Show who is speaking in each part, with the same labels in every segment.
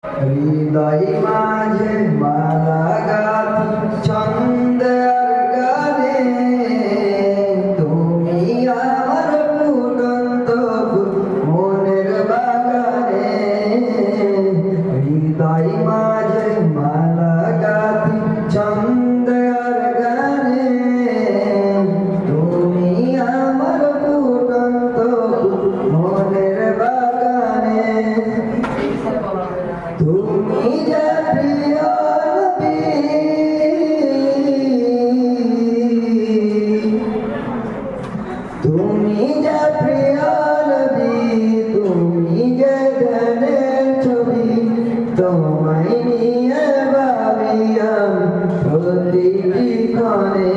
Speaker 1: হৃদয় মাঝে মালা গাথি ছন্দের গানে তুমি আমার ফুটন্ত মনের বাগানে হৃদয় মাঝে মালা গাথি ছন্দের গানে তুমি আমার ফুটন্ত মনের বাগানে তুমি যে প্রিয় নবী তুমি যে প্রিয় নবী তুমি যে ধ্যানের ছবি তোমায় নিয়ে ভাবি আমি প্রতিটি ক্ষণে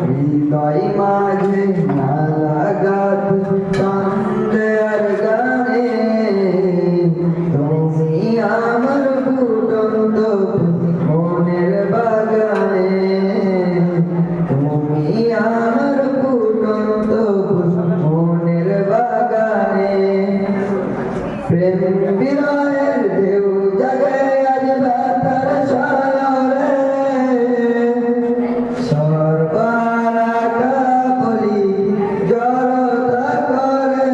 Speaker 1: হৃদয় মাঝে মালা গাথি ছন্দের গানে তুমি আমার ফুটন্ত মনের বাগানে তুমি আমার ফুটন্ত মনের বাগানে প্রেম বিরহের ঢেউ জাগে আজ ব্যথার সায়রে সর্বরাকা বলি জড়তা করে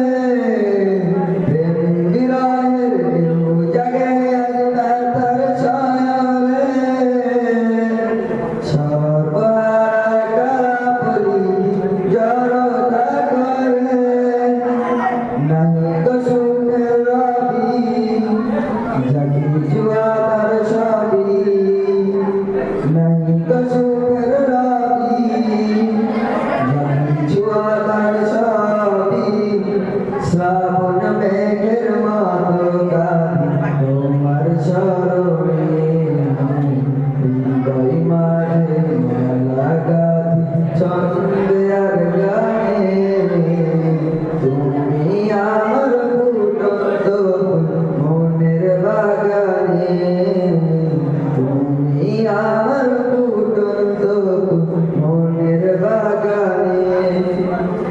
Speaker 1: প্রেম বিরহের ঢেউ জাগে আজ ব্যথার সায়রে সর্বরাকা বলি জড়তা করে নাই তো সুখের রবি